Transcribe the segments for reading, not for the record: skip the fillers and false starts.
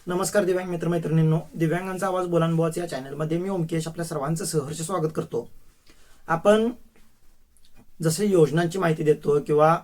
नमस्कार दिव्यांग मित्रमैत्रिणींनो, दिव्यांगांचा आवाज बोलानुभवाचा या चॅनलमध्ये मी ओमकेश आपल्या सर्वांचं सहर्ष स्वागत करतो. आपण जसे योजनांची माहिती देतो किंवा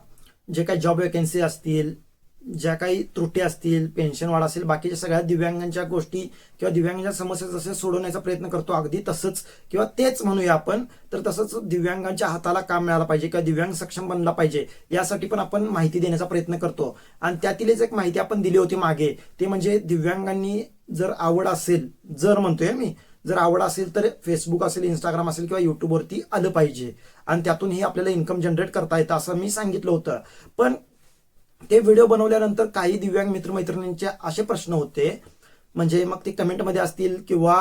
जे काही जॉब वेकेन्सी असतील, ज्या काही त्रुटी असतील, पेन्शन वाढ असेल, बाकीच्या सगळ्या दिव्यांगांच्या गोष्टी किंवा दिव्यांगांच्या समस्या जसे सोडवण्याचा प्रयत्न करतो, अगदी तसंच किंवा तेच म्हणूया आपण, तर तसंच दिव्यांगांच्या हाताला काम मिळालं पाहिजे किंवा दिव्यांग सक्षम बनला पाहिजे यासाठी पण आपण माहिती देण्याचा प्रयत्न करतो. आणि त्यातीलच एक माहिती आपण दिली होती मागे, ते म्हणजे दिव्यांगांनी जर आवड असेल, जर म्हणतोय मी, जर आवड असेल तर फेसबुक असेल, इंस्टाग्राम असेल किंवा युट्यूबवरती आलं पाहिजे आणि त्यातूनही आपल्याला इन्कम जनरेट करता येतं असं मी सांगितलं होतं. पण ते व्हिडिओ बनवल्यानंतर काही दिव्यांग मित्रमैत्रिणींचे असे प्रश्न होते, म्हणजे मग ते कमेंटमध्ये असतील किंवा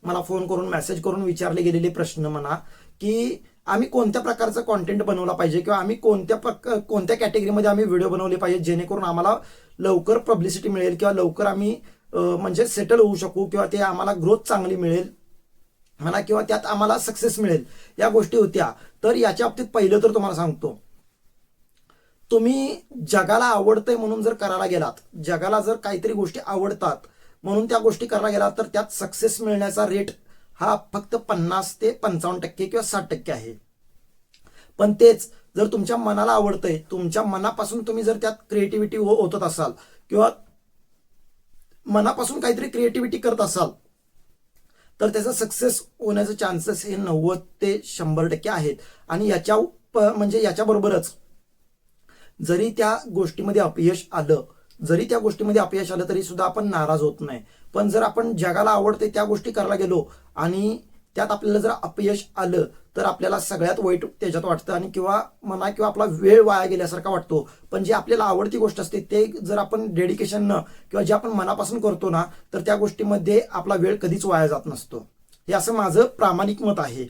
मला फोन करून मेसेज करून विचारले गेलेले प्रश्न म्हणा, की आम्ही कोणत्या प्रकारचं कॉन्टेंट बनवला पाहिजे किंवा आम्ही कोणत्या कॅटेगरीमध्ये आम्ही व्हिडिओ बनवले पाहिजे जेणेकरून आम्हाला लवकर पब्लिसिटी मिळेल किंवा लवकर आम्ही म्हणजे सेटल होऊ शकू किंवा ते आम्हाला ग्रोथ चांगली मिळेल म्हणा किंवा त्यात आम्हाला सक्सेस मिळेल, या गोष्टी होत्या. तर याच्या बाबतीत पहिलं तर तुम्हाला सांगतो, तुम्ही जगाला आवडतंय म्हणून जर करायला गेलात, जगाला जर काहीतरी गोष्टी आवडतात म्हणून त्या गोष्टी करायला गेलात, तर त्यात सक्सेस मिळण्याचा रेट हा फक्त 50 ते 55% किंवा 60% आहे. पण तेच जर तुमच्या मनाला आवडतंय, तुमच्या मनापासून तुम्ही जर त्यात क्रिएटिव्हिटी होत असाल किंवा मनापासून काहीतरी क्रिएटिव्हिटी करत असाल, तर त्याचा सक्सेस होण्याचे चान्सेस हे 90 ते 100% आहेत. आणि म्हणजे याच्याबरोबरच जरी त्या गोष्टीमध्ये अपयश आलं तरी सुद्धा आपण नाराज होत नाही. पण जर आपण जगाला आवडते त्या गोष्टी करायला गेलो आणि त्यात आपल्याला जर अपयश आलं तर आपल्याला सगळ्यात वाईट त्याच्यात वाटतं आणि किंवा आपला वेळ वाया गेल्यासारखा वाटतो. पण जी आपल्याला आवडती गोष्ट असते ते जर आपण डेडिकेशननं किंवा जे आपण मनापासून करतो ना, तर त्या गोष्टीमध्ये आपला वेळ कधीच वाया जात नसतो. हे असं माझं प्रामाणिक मत आहे.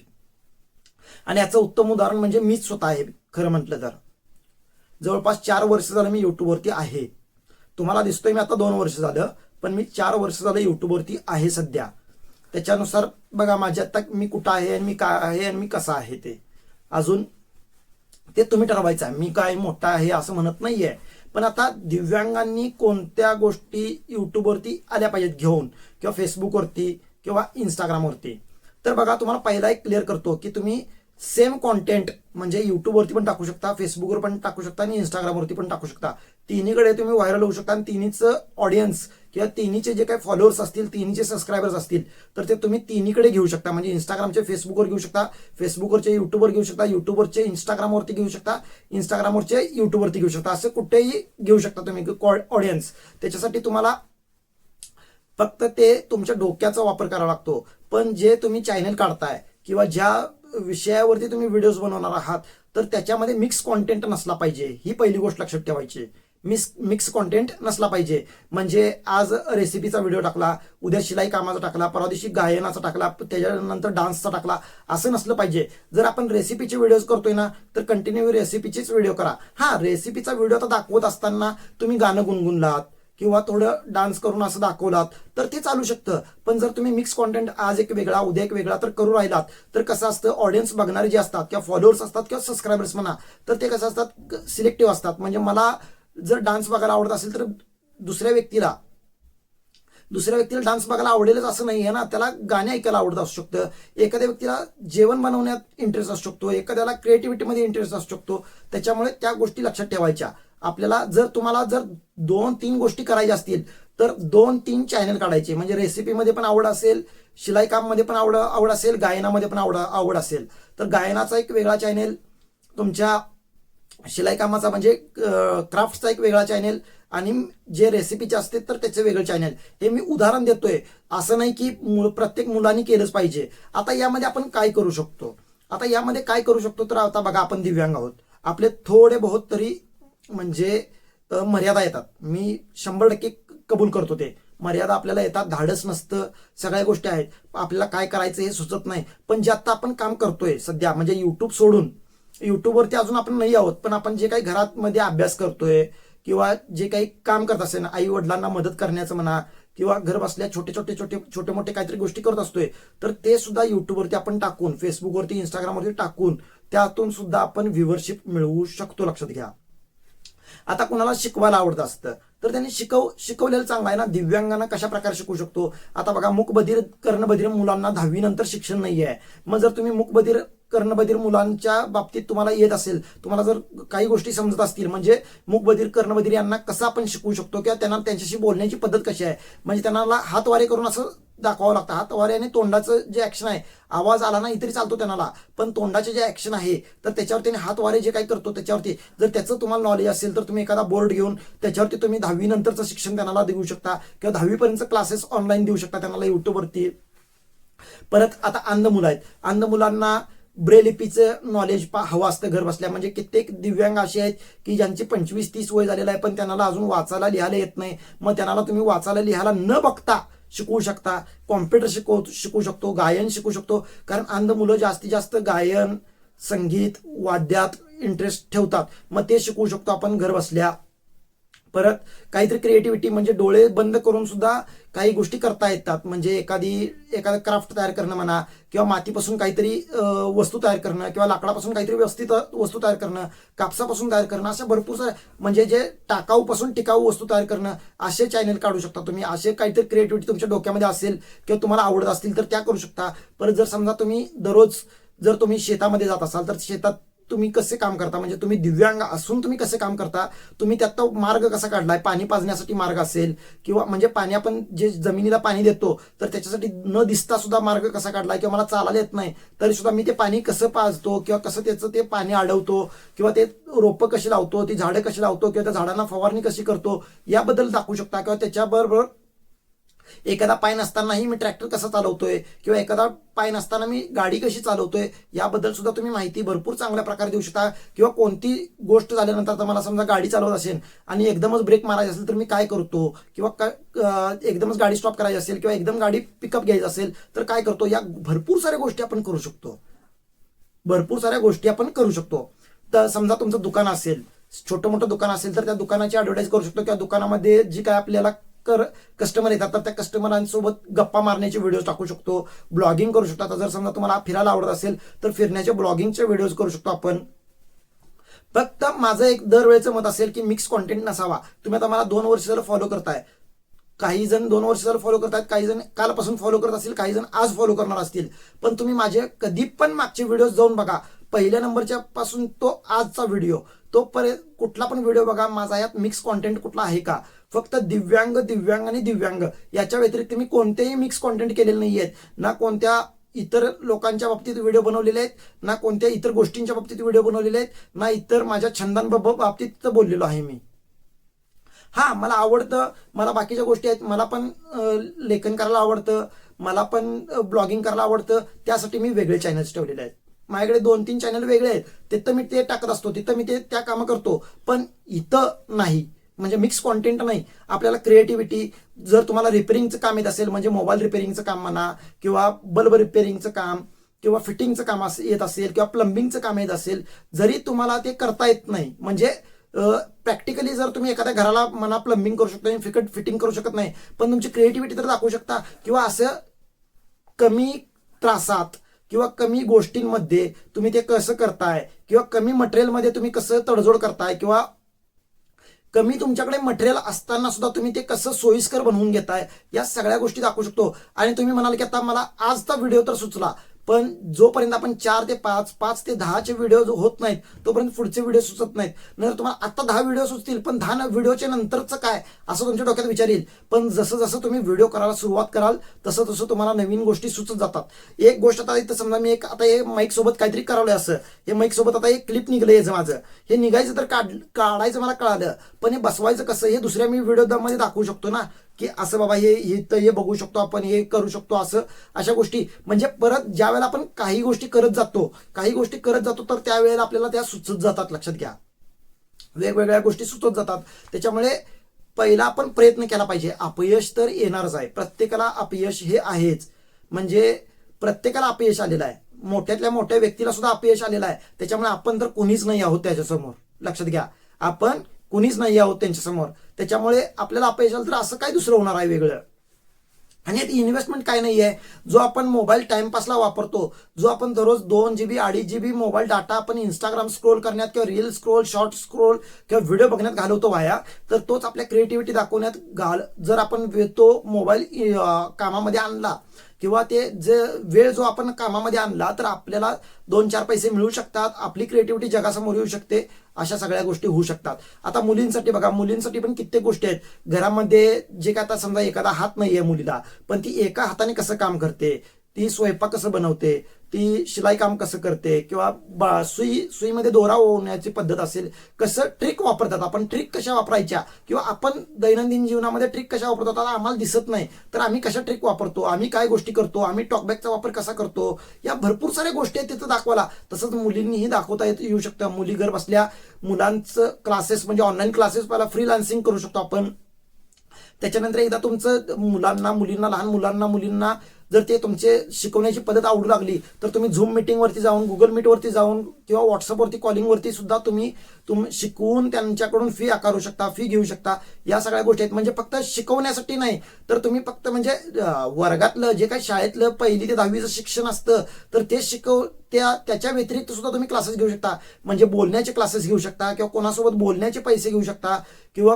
आणि याचं उत्तम उदाहरण म्हणजे मीच स्वतः आहे. खरं म्हटलं तर जवळपास 4 वर्ष झालं मी युट्यूबवरती आहे. तुम्हाला दिसतोय मी आता 2 वर्ष झालं, पण मी 4 वर्ष झालं युट्यूबवरती आहे सध्या. त्याच्यानुसार बघा माझ्या आता मी कुठं आहे आणि मी काय आहे आणि मी कसं आहे ते अजून ते तुम्ही ठरवायचं आहे. मी काय मोठा आहे असं म्हणत नाहीये. पण आता दिव्यांगांनी कोणत्या गोष्टी युट्यूबवरती आल्या पाहिजेत घेऊन किंवा फेसबुकवरती किंवा इंस्टाग्रामवरती, तर बघा तुम्हाला पहिला एक क्लिअर करतो की तुम्ही सेम कॉन्टेंट म्हणजे युट्यूबवरती पण टाकू शकता, फेसबुकवर पण टाकू शकता आणि इंस्टाग्रामवरती पण टाकू शकता. तिन्हीकडे तुम्ही व्हायरल होऊ शकता आणि तिन्हीचं ऑडियन्स किंवा तिन्हीचे जे काही फॉलोअर्स असतील, तिन्हीचे सबस्क्रायबर्स असतील, तर ते तुम्ही तिन्हीकडे घेऊ शकता. म्हणजे इंस्टाग्रामचे फेसबुकवर घेऊ शकता, फेसबुकवरचे युट्यूबवर घेऊ शकता, युट्यूबवरचे इंस्टाग्रामवरती घेऊ शकता, इंस्टाग्रामवरचे युट्यूबवरती घेऊ शकता, असं कुठेही घेऊ शकता तुम्ही ऑडियन्स. त्याच्यासाठी तुम्हाला फक्त ते तुमच्या डोक्याचा वापर करावा लागतो. पण जे तुम्ही चॅनल काढताय किंवा ज्या विषयावरती तुम्ही व्हिडिओज बनवणार आहात, तर त्याच्यामध्ये मिक्स कॉन्टेंट नसला पाहिजे. ही पहिली गोष्ट लक्षात ठेवायची. मिक्स कॉन्टेंट नसला पाहिजे. म्हणजे आज रेसिपीचा व्हिडिओ टाकला, उद्या शिलाई कामाचा टाकला, परवा दिवशी गायनाचा टाकला, त्याच्यानंतर डान्सचा टाकला, असं नसलं पाहिजे. जर आपण रेसिपीचे व्हिडिओज करतोय ना, तर कंटिन्यू रेसिपीचेच व्हिडिओ करा. हा, रेसिपीचा व्हिडिओ आता दाखवत असताना तुम्ही गाणं गुणगुणलात किंवा थोडं डान्स करून असं दाखवलात तर ते चालू शकतं. पण जर तुम्ही मिक्स कॉन्टेंट आज एक वेगळा उद्या एक वेगळा तर करू राहिलात, तर कसं असतं, ऑडियन्स बघणारे जे असतात किंवा फॉलोअर्स असतात किंवा सबस्क्रायबर्स म्हणा, तर ते कसं असतात, सिलेक्टिव्ह असतात. म्हणजे मला जर डान्स बघायला आवडत असेल तर दुसऱ्या व्यक्तीला डान्स बघायला आवडेलच असं नाही आहे ना. त्याला गाणे ऐकायला आवडत असू शकतं, एखाद्या व्यक्तीला जेवण बनवण्यात इंटरेस्ट असू शकतो, एखाद्याला क्रिएटिव्हिटीमध्ये इंटरेस्ट असू शकतो. त्याच्यामुळे त्या गोष्टी लक्षात ठेवायच्या. आपल्याला तुम्हाला जर 2-3 गोष्टी करायच्या असतील तर 2-3 चॅनल काढायचे. म्हणजे रेसिपीमध्ये पण आवड असेल, शिलाई काममध्ये पण आवड असेल, गायनामध्ये पण आवड असेल तर गायनाचा एक वेगळा चॅनल, तुमच्या शिलाई कामाचा म्हणजे क्राफ्टचा एक वेगळा चॅनल आणि जे रेसिपीचे असते तर त्याचे वेगळं चॅनल. हे मी उदाहरण देतोय, असं नाही की प्रत्येक मुलांनी केलंच पाहिजे. आता यामध्ये आपण काय करू शकतो, तर आता बघा आपण दिव्यांग आहोत, आपले थोडे बहुत तरी म्हणजे मर्यादा येतात. मी 100% कबूल करतो. ते मर्यादा आपल्याला येतात, धाडस नसतं, सगळ्या गोष्टी आहेत, आपल्याला काय करायचं हे सुचत नाही. पण जे आता आपण काम करतोय सध्या, म्हणजे युट्यूब सोडून, युट्यूबवरती अजून आपण नाही आहोत, पण आपण जे काही घरात मध्ये अभ्यास करतोय किंवा जे काही काम करत असेल, आई वडिलांना मदत करण्याचं म्हणा किंवा घर बसल्या छोटे मोठे काहीतरी गोष्टी करत असतोय, तर ते सुद्धा युट्यूबवरती आपण टाकून, फेसबुकवरती, इंस्टाग्रामवरती टाकून त्यातून सुद्धा आपण व्ह्यूवरशिप मिळवू शकतो. लक्षात घ्या. आता कुणाला शिकवायला आवडत असतं, तर त्यांनी शिकवलेलं चांगलं आहे ना. दिव्यांगांना कशा प्रकारे शिकवू शकतो. आता बघा, कर्णबधिर मुलांना 10वी नंतर शिक्षण नाही आहे. मग जर तुम्ही कर्णबधिर मुलांच्या बाबतीत तुम्हाला येत असेल, तुम्हाला जर काही गोष्टी समजत असतील, म्हणजे कर्णबधिर यांना कसं आपण शिकवू शकतो, किंवा त्यांना त्यांच्याशी बोलण्याची पद्धत कशी आहे, म्हणजे त्यांना हातवारे करून असं दाखवावं लागतं. हातवारे आणि तोंडाचं जे ऍक्शन आहे, आवाज आला नाही तरी चालतो त्यांना, पण तोंडाचे जे ऍक्शन आहे तर त्याच्यावर त्यांनी हातवारे जे काही करतो त्याच्यावरती जर त्याचं तुम्हाला नॉलेज असेल तर तुम्ही एखादा बोर्ड घेऊन त्याच्यावरती तुम्ही 10वी नंतरचं शिक्षण त्यांना देऊ शकता, किंवा 10वी पर्यंत क्लासेस ऑनलाईन देऊ शकता त्यांना युट्यूबवरती. परत आता अंध मुलं आहेत, अंध मुलांना ब्रेलिपीचं नॉलेज हवं असतं घर बसल्या. म्हणजे कित्येक दिव्यांग असे आहेत की ज्यांची 25-30 वय झालेलं आहे, पण त्यांना अजून वाचायला लिहायला येत नाही. मग त्यांना तुम्ही वाचायला लिहायला न बघता शिकवू शकता. कॉम्प्युटर शिकवू शकतो, गायन शिकू शकतो. कारण अंध मुलं जास्तीत जास्त गायन, संगीत, वाद्यात इंटरेस्ट ठेवतात. मग ते शिकवू शकतो आपण घर बसल्या. परत काहीतरी क्रिएटिव्हिटी, म्हणजे डोळे बंद करून सुद्धा काही गोष्टी करता येतात. म्हणजे एखादं क्राफ्ट तयार करणं म्हणा, किंवा मातीपासून काहीतरी वस्तू तयार करणं, किंवा लाकडापासून काहीतरी व्यवस्थित वस्तू तयार करणं, कापसापासून तयार करणं, अशा भरपूर सारे, म्हणजे जे टाकाऊपासून टिकाऊ वस्तू तयार करणं, असे चॅनल काढू शकता तुम्ही. असे काहीतरी क्रिएटिव्हिटी तुमच्या डोक्यामध्ये असेल किंवा तुम्हाला आवडत असतील तर त्या करू शकता. परत जर समजा तुम्ही दररोज जर तुम्ही शेतामध्ये जात असाल तर शेतात तुम्ही कसे काम करता, म्हणजे तुम्ही दिव्यांग असून तुम्ही कसे काम करता, तुम्ही त्यात तो मार्ग कसा काढलाय, पाणी पाजण्यासाठी मार्ग असेल, किंवा म्हणजे पाणी आपण जे जमिनीला पाणी देतो तर त्याच्यासाठी न दिसता सुद्धा मार्ग कसा काढलाय, किंवा मला चालायला येत नाही तरी सुद्धा मी ते पाणी कसं पाजतो, किंवा कसं त्याचं ते पाणी अडवतो, किंवा ते रोपं कशी लावतो, ती झाडं कशी लावतो, किंवा त्या झाडांना फवारणी कशी करतो, याबद्दल दाखवू शकता. किंवा त्याच्याबरोबर एखादा पाय नसतानाही मी ट्रॅक्टर कसा चालवतोय, किंवा एखादा पाय नसताना मी गाडी कशी चालवतोय, याबद्दल सुद्धा तुम्ही माहिती भरपूर चांगल्या प्रकारे देऊ शकता. किंवा कोणती गोष्ट झाल्यानंतर तर मला समजा गाडी चालवत असेल आणि एकदमच ब्रेक मारायचा असेल तर मी काय करतो, किंवा एकदमच गाडी स्टॉप करायची असेल, किंवा एकदम गाडी पिकअप घ्यायची असेल तर काय करतो, या भरपूर साऱ्या गोष्टी आपण करू शकतो. तर समजा तुमचं दुकान असेल, छोटं मोठं दुकान असेल तर त्या दुकानाची ऍडव्हर्टाईज करू शकतो, किंवा दुकानामध्ये जी काय आपल्याला कस्टमर येतात तर त्या कस्टमरांसोबत गप्पा मारण्याचे व्हिडिओ टाकू शकतो, ब्लॉगिंग करू शकतो. आता जर समजा तुम्हाला फिरायला आवडत असेल तर फिरण्याचे ब्लॉगिंगचे व्हिडिओज करू शकतो आपण. फक्त माझं एक दरवेळेचं मत असेल की मिक्स कॉन्टेंट नसावा. तुम्ही आता मला 2 वर्ष झालं फॉलो करताय, काही जण 2 वर्ष झालं फॉलो करतात, काही जण कालपासून फॉलो करत असतील, काही जण आज फॉलो करणार असतील, पण तुम्ही माझे कधी पण मागचे व्हिडिओ जाऊन बघा. पहिल्या नंबरच्या पासून तो आजचा व्हिडिओ, तोपर्यंत कुठला पण व्हिडिओ बघा, माझा यात मिक्स कॉन्टेंट कुठला आहे का. फक्त दिव्यांग आणि दिव्यांग याच्या व्यतिरिक्त मी कोणतेही मिक्स कॉन्टेंट केलेले नाही आहेत. ना कोणत्या इतर लोकांच्या बाबतीत व्हिडिओ बनवलेले आहेत, ना कोणत्या इतर गोष्टींच्या बाबतीत व्हिडिओ बनवलेले आहेत, ना इतर माझ्या छंदांबाबतीत बोललेलो आहे मी. हा, मला आवडतं, मला बाकीच्या गोष्टी आहेत, मला पण लेखन करायला आवडतं, मला पण ब्लॉगिंग करायला आवडतं. त्यासाठी मी वेगळे चॅनल्स ठेवलेले आहेत. माझ्याकडे 2-3 चॅनल वेगळे आहेत, तिथं मी ते टाकत असतो, तिथं मी त्या कामं करतो. पण इथं नाही, म्हणजे मिक्स कॉन्टेंट नाही. आपल्याला क्रिएटिव्हिटी, जर तुम्हाला रिपेअरिंगचं काम येत असेल, म्हणजे मोबाईल रिपेअरिंगचं काम म्हणा, किंवा बल्ब रिपेअरिंगचं काम, किंवा फिटिंगचं काम येत असेल, किंवा प्लंबिंगचं काम येत असेल, जरी तुम्हाला ते करता येत नाही, म्हणजे प्रॅक्टिकली जर तुम्ही एखाद्या घराला म्हणा प्लंबिंग करू शकता, फिटिंग करू शकत नाही, पण तुमची क्रिएटिव्हिटी तर दाखवू शकता. किंवा असं कमी त्रासात किंवा कमी गोष्टींमध्ये तुम्ही ते कसं करताय, किंवा कमी मटेरियलमध्ये तुम्ही कसं तडजोड करताय, किंवा कमी तुमच्याकडे मटेरियल असताना सुद्धा तुम्ही ते कसं सोयीस्कर बनवून घेताय, या सगळ्या गोष्टी दाखवू शकतो. आणि तुम्ही म्हणाल की आता मला आजचा व्हिडिओ तर सुचला, पण जोपर्यंत आपण 4 ते 5, 5 ते 10चे व्हिडिओ होत नाहीत तोपर्यंत पुढचे व्हिडिओ सुचत नाहीत. नंतर तुम्हाला आता 10 व्हिडिओ सुचतील, पण 10 व्हिडिओच्या नंतरचं काय असं तुमच्या डोक्यात विचार येईल. पण जसं जसं तुम्ही व्हिडिओ करायला सुरुवात कराल तसं तसं तुम्हाला नवीन गोष्टी सुचत जातात. एक गोष्ट आता इथं समजा मी आता हे माईक सोबत काहीतरी करावलंय, असं हे माईक सोबत आता एक क्लिप निघलं याचं, माझं हे निघायचं तर काढायचं मला कळालं, पण हे बसवायचं कसं हे दुसऱ्या मी व्हिडिओमध्ये दाखवू शकतो ना, की असं बाबा हे बघू शकतो आपण, हे करू शकतो, असं अशा गोष्टी. म्हणजे परत ज्या वेळेला आपण काही गोष्टी करत जातो तर त्यावेळेला आपल्याला त्या सुचत जातात. लक्षात घ्या, वेगवेगळ्या गोष्टी सुचत जातात. त्याच्यामुळे पहिला आपण प्रयत्न केला पाहिजे. अपयश तर येणारच आहे, प्रत्येकाला अपयश हे आहेच, म्हणजे प्रत्येकाला अपयश आलेलं आहे. मोठ्यातल्या मोठ्या व्यक्तीला सुद्धा अपयश आलेलं आहे. त्याच्यामुळे आपण तर कोणीच नाही आहोत त्याच्यासमोर. लक्षात घ्या, आपण कुणीच नाही आहोत त्यांच्यासमोर. त्याच्यामुळे आपल्याला अपयश आलं तर असं काय दुसरं होणार आहे वेगळं. आणि यात इन्व्हेस्टमेंट काय नाही आहे. जो आपण मोबाईल टाइमपासला वापरतो, जो आपण दररोज 2 GB 2.5 GB मोबाईल डाटा आपण इंस्टाग्राम स्क्रोल करण्यात किंवा रील स्क्रोल, शॉर्ट स्क्रोल किंवा व्हिडिओ बघण्यात घालवतो वाया, तर तोच आपल्या क्रिएटिव्हिटी दाखवण्यात जर आपण तो मोबाईल कामामध्ये आणला किंवा ते जे वेळ जो आपण कामामध्ये आणला, तर आपल्याला 2-4 पैसे मिळू शकतात, आपली क्रिएटिव्हिटी जगासमोर येऊ शकते, अशा सगळ्या गोष्टी होऊ शकतात. आता मुलींसाठी बघा, मुलींसाठी पण कित्येक गोष्टी आहेत घरामध्ये. जे काय आता समजा एखादा हात नाहीये मुलीला, पण ती एका हाताने कसं काम करते, ती स्वयंपाक कसं बनवते, ती शिलाई काम कसं करते, किंवा सुईमध्ये दोरा ओवण्याची पद्धत असेल, कसं ट्रिक वापरतात, आपण ट्रिक कशा वापरायच्या, किंवा आपण दैनंदिन जीवनामध्ये ट्रिक कशा वापरतो, आता आम्हाला दिसत नाही तर आम्ही कशा ट्रिक वापरतो, आम्ही काय गोष्टी करतो, आम्ही टॉकबॅकचा वापर कसा करतो, या भरपूर साऱ्या गोष्टी आहेत तिथं दाखवायला. तसंच मुलींनीही दाखवता येऊ शकतं. मुली घर बसल्या मुलांचं क्लासेस म्हणजे ऑनलाईन क्लासेस पहिला फ्रीलान्सिंग करू शकतो आपण. त्याच्यानंतर एकदा तुमचं मुलींना लहान मुलींना जर ते तुमचे शिकवण्याची पद्धत आवडू लागली, तर तुम्ही झूम मीटिंगवरती जाऊन, गुगल मीटवरती जाऊन किंवा व्हॉट्सअपवरती कॉलिंगवरती सुद्धा तुम्ही शिकवून त्यांच्याकडून फी आकारू शकता, फी घेऊ शकता. या सगळ्या गोष्टी आहेत. म्हणजे फक्त शिकवण्यासाठी नाही, तर तुम्ही फक्त म्हणजे वर्गातलं जे काही शाळेतलं 1ली ते 10वीचं शिक्षण असतं, तर ते त्याच्या व्यतिरिक्त सुद्धा तुम्ही क्लासेस घेऊ शकता. म्हणजे बोलण्याचे क्लासेस घेऊ शकता, किंवा कोणासोबत बोलण्याचे पैसे घेऊ शकता, किंवा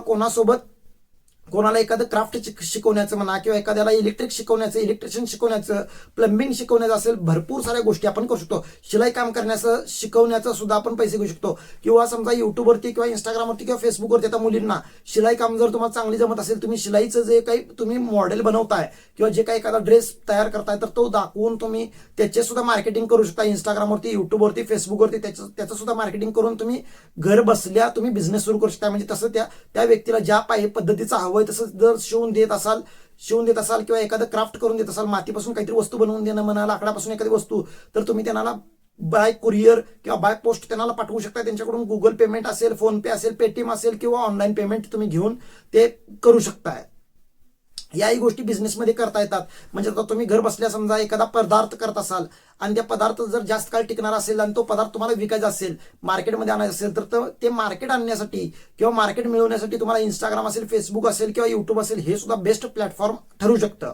कोणाला एखादं क्राफ्ट शिकवण्याचं म्हणा, किंवा एखाद्याला इलेक्ट्रिशियन शिकवण्याचं, प्लंबिंग शिकवण्याचं असेल, भरपूर साऱ्या गोष्टी आपण करू शकतो. शिलाई काम शिकवण्याचं सुद्धा आपण पैसे घेऊ शकतो. किंवा समजा युट्यूबवरती किंवा इंस्टाग्रामवरती किंवा फेसबुकवरती आता मुलींना शिलाई काम जर तुम्हाला चांगली जमत असेल, तुम्ही शिलाईचं जे काही तुम्ही मॉडेल बनवताय किंवा जे काही एखादा ड्रेस तयार करताय, तर तो दाखवून तुम्ही त्याचे सुद्धा मार्केटिंग करू शकता. इंस्टाग्रामवरती, युट्यूबवरती, फेसबुकवरती त्याचं सुद्धा मार्केटिंग करून तुम्ही घर बसल्या तुम्ही बिझनेस सुरू करू शकता. म्हणजे तसं त्या व्यक्तीला ज्या पद्धतीचा हवं तसं जर शिवून देत असाल किंवा एखादं क्राफ्ट करून देत असाल, मातीपासून काहीतरी वस्तू बनवून देणं म्हणा, लाकडापासून एखादी वस्तू, तर तुम्ही त्यांना बाय कुरिअर किंवा बाय पोस्ट त्यांना पाठवू शकता. त्यांच्याकडून गुगल पेमेंट असेल, फोन पे असेल, पेटीएम असेल, किंवा ऑनलाईन पेमेंट तुम्ही घेऊन ते करू शकताय. याही गोष्टी बिझनेसमध्ये करता येतात. म्हणजे आता तुम्ही घर बसल्या समजा एखादा पदार्थ करत असाल आणि त्या पदार्थ जर जास्त काळ टिकणार असेल आणि तो पदार्थ तुम्हाला विकायचा असेल, मार्केटमध्ये आणायचा असेल, तर ते मार्केट आणण्यासाठी किंवा मार्केट मिळवण्यासाठी तुम्हाला इंस्टाग्राम असेल, फेसबुक असेल किंवा युट्यूब असेल, हे सुद्धा बेस्ट प्लॅटफॉर्म ठरू शकतं.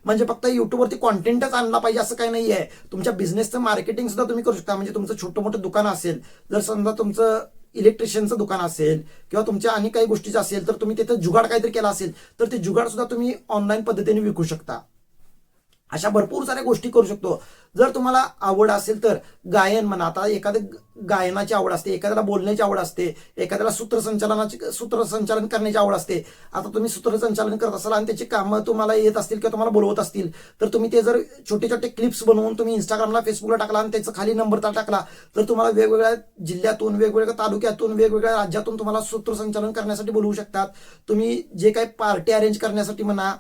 म्हणजे फक्त युट्यूबवरती कॉन्टेंटच आणला पाहिजे असं काही नाही आहे. तुमच्या बिझनेसचं मार्केटिंग सुद्धा तुम्ही करू शकता. म्हणजे तुमचं छोटं मोठं दुकान असेल, जर समजा तुमचं इलेक्ट्रिशियनचं दुकान असेल किंवा तुमच्या आणि काही गोष्टीचं असेल, तर तुम्ही तिथं जुगाड काहीतरी केला असेल, तर ते जुगाड सुद्धा तुम्ही ऑनलाईन पद्धतीने विकू शकता. अशा भरपूर साऱ्या गोष्टी करू शकतो. जर तुम्हाला आवड असेल तर गायन म्हणा, आता एखाद्या गायनाची आवड असते, एखाद्याला बोलण्याची आवड असते, एखाद्याला सूत्रसंचालन करण्याची आवड असते. आता तुम्ही सूत्रसंचालन करत असाल आणि त्याची कामं तुम्हाला येत असतील किंवा तुम्हाला बोलवत असतील, तर तुम्ही ते जर छोटे छोटे क्लिप्स बनवून तुम्ही इंस्टाग्रामला, फेसबुकला टाकला आणि त्याचा खाली नंबर टाकला, तर तुम्हाला वेगवेगळ्या जिल्ह्यातून, वेगवेगळ्या तालुक्यातून, वेगवेगळ्या राज्यातून तुम्हाला सूत्रसंचालन करण्यासाठी बोलवू शकतात. तुम्ही जे काही पार्टी अरेंज करण्यासाठी म्हणा,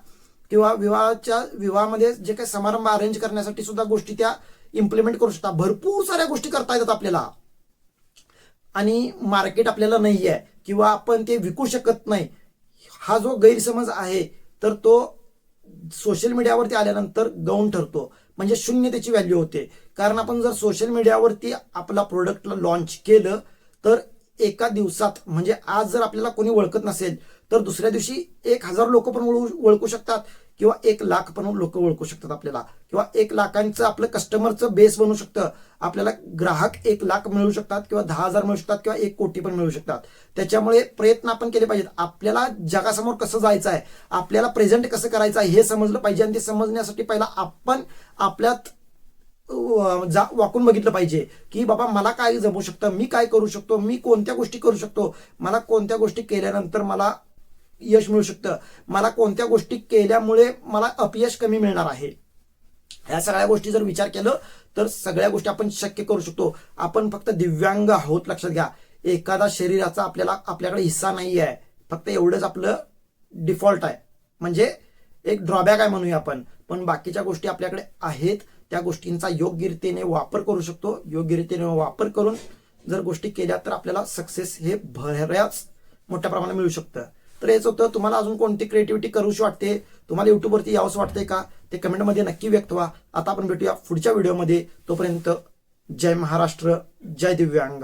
किंवा विवाहामध्ये जे काही समारंभ अरेंज करण्यासाठी सुद्धा गोष्टी त्या इम्प्लिमेंट करू शकता. भरपूर साऱ्या गोष्टी करता येतात आपल्याला. आणि मार्केट आपल्याला नाही आहे किंवा आपण ते विकू शकत नाही, हा जो गैरसमज आहे, तर तो सोशल मीडियावरती आल्यानंतर गौण ठरतो. म्हणजे शून्य त्याची व्हॅल्यू होते. कारण आपण जर सोशल मीडियावरती आपला प्रोडक्टला लॉन्च केलं, तर एका दिवसात, म्हणजे आज जर आपल्याला कोणी ओळखत नसेल, तर दुसऱ्या दिवशी 1000 लोक पण ओळखू शकतात, किंवा 1,00,000 पण लोक ओळखू शकतात आपल्याला, किंवा 1,00,000चं आपलं कस्टमरचं बेस बनू शकतं. आपल्याला ग्राहक 1,00,000 मिळू शकतात, किंवा 10,000 मिळू शकतात, किंवा 1 कोटी पण मिळू शकतात. त्याच्यामुळे प्रयत्न आपण केले पाहिजेत. आपल्याला जगासमोर कसं जायचं आहे, आपल्याला प्रेझेंट कसं करायचं आहे, हे समजलं पाहिजे. आणि ते समजण्यासाठी पहिला आपण आपल्यात वाकून बघितलं पाहिजे की बाबा मला काय जमू शकतं, मी काय करू शकतो, मी कोणत्या गोष्टी करू शकतो, मला कोणत्या गोष्टी केल्यानंतर मला यश मिळू शकतं, मला कोणत्या गोष्टी केल्यामुळे मला अपयश कमी मिळणार आहे. या सगळ्या गोष्टी जर विचार केलं तर सगळ्या गोष्टी आपण शक्य करू शकतो. आपण फक्त दिव्यांग आहोत, लक्षात घ्या. एखादा शरीराचा आपल्याकडे हिस्सा नाही आहे, फक्त एवढंच आपलं डिफॉल्ट आहे, म्हणजे एक ड्रॉबॅक आहे म्हणूया आपण. पण बाकीच्या गोष्टी आपल्याकडे आहेत. त्या गोष्टींचा योग्यरीतीने वापर करू शकतो. योग्यरीतीने वापर करून जर गोष्टी केल्या तर आपल्याला सक्सेस हे बऱ्याच मोठ्या प्रमाणात मिळू शकतं. तर हेच होतं. तुम्हाला अजून कोणती क्रिएटिव्हिटी करूशी वाटते, तुम्हाला युट्यूबवरती यावंसं वाटतंय का, ते कमेंटमध्ये नक्की व्यक्त व्हा. आता आपण भेटूया पुढच्या व्हिडिओमध्ये. तोपर्यंत जय महाराष्ट्र, जय दिव्यांग.